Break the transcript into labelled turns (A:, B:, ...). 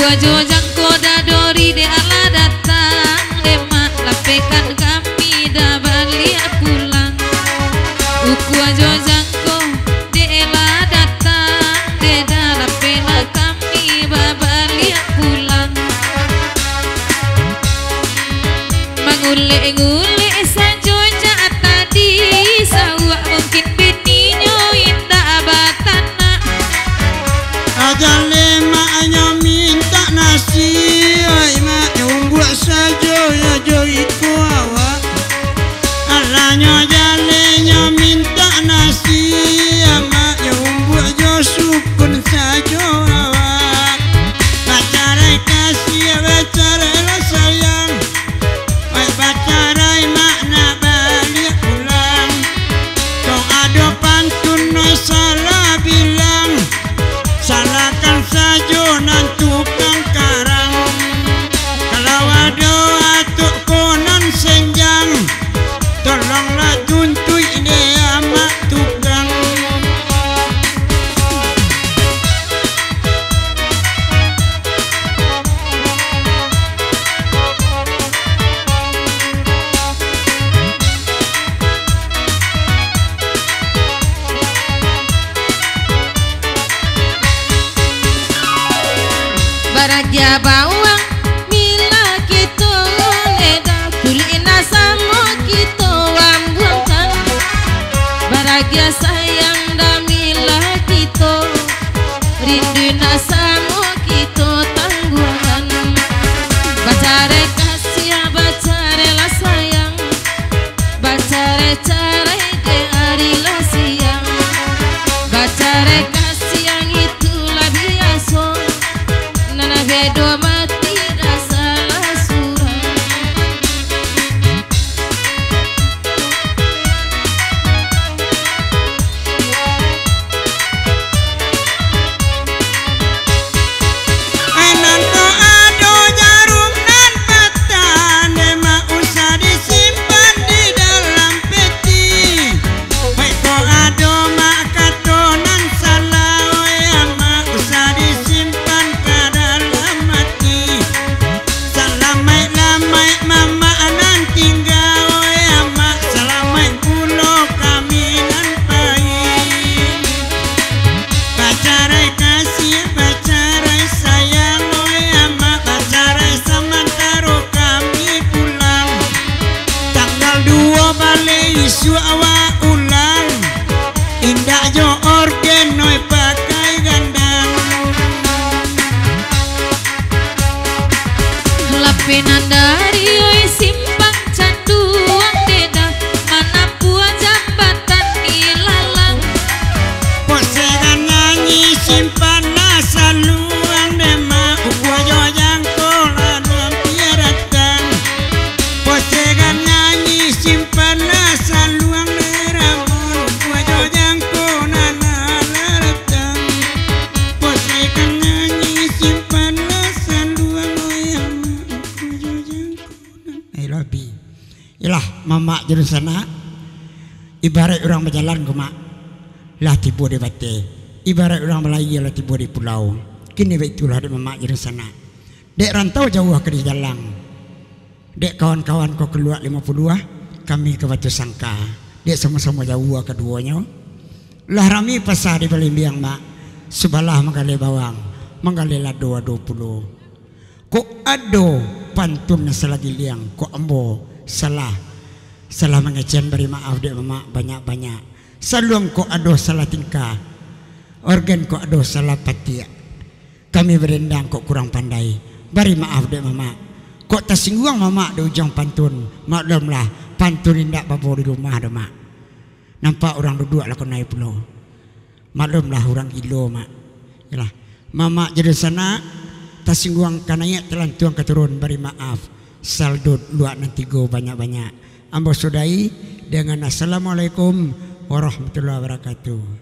A: ajo jangko dadori de ala datang lemak lapekan kami dah balik pulang. Uku ajo jangko de ala datang de dah lapena kami balik pulang. Mangule-ngule sajo jaat tadi sawak mungkin bininya indah batana.
B: Ajale maknya minta nasi, ai mak nyunggu saja ya jo iku awak. Alanya jalenya minta nasi, mak nyunggu jo sukun saja awak. Pacarai kasih, pacarai sayang, ai pacarai makna balik pulang. Kau ada pantun no salah bilang, salahkan saja nan tukang karang. Kalau ada atuk konon senjang, tolonglah tuntui dia amak tukang.
A: Baragia bawang mila kita leda kulina sama kita wambuangkan. Baragia sayang dah mila kita rindu sama kita tangguhan. Bacare kasih bacare lah sayang, bacare care ke hari lah siang. Bacare kasih yang itulah biasa, nana bedo mati rasa surah.
B: Enan ko ado jarum nan patan, mak usah disimpan di dalam peti. Baik ko ado mak katonan salah, mak usah disimpan ke dalam hati. Salamai-lamai mama nan tinggal, mak salamai pulo kami nan baik. Pacarai kasih, pacarai sayang, mak pacarai samantara kami pulang. Tanggal 2 balik isu awak ulang, indah jo organ noi pakai gandang.
A: Lapenan dari oi simpang canduang deda mana puan jambatan ilalang.
B: Posekan nyanyi simpan nasa luang dema ukwa jojang kola dan piaratan. Posekan nyanyi simpan nasa luang deramon ukwa jojang kola nalaratan. Posekan nyanyi simpan nasa luang oyama ukwa jojang kola. Lobi ilah mama jadi sana ibarat orang berjalan ke mak lah tiba di bate, ibarat orang Melayu lah tiba di pulau. Kini itulah dek mamak jadi sana. Dek rantau jauh ke di jalan. Dek kawan-kawan kau keluar 52, kami ke Batu Sangka. Dek sama-sama jauh keduanya. Lah rami pasar di Balimbiang mak. Sebelah menggali bawang, menggali lado 20. Kok ado pantun selagi liang, kok ambo salah mengecen beri maaf dek mamak banyak-banyak. Saluang ko ado salah tingkah, organ ko ado salah patia. Kami berendang kok kurang pandai, beri maaf dek mama. Kok tersinggung mama di ujung pantun, maklumlah pantun indak bawa di rumah dah mak. Nampak orang duduk lah kau naik pulau, maklumlah orang gilo mak. Yalah, mama jadi sana tersinggung kananya telan tuang keturun, beri maaf. Saldo luak nanti go banyak-banyak. Ambo sudai dengan assalamualaikum warahmatullahi wabarakatuh.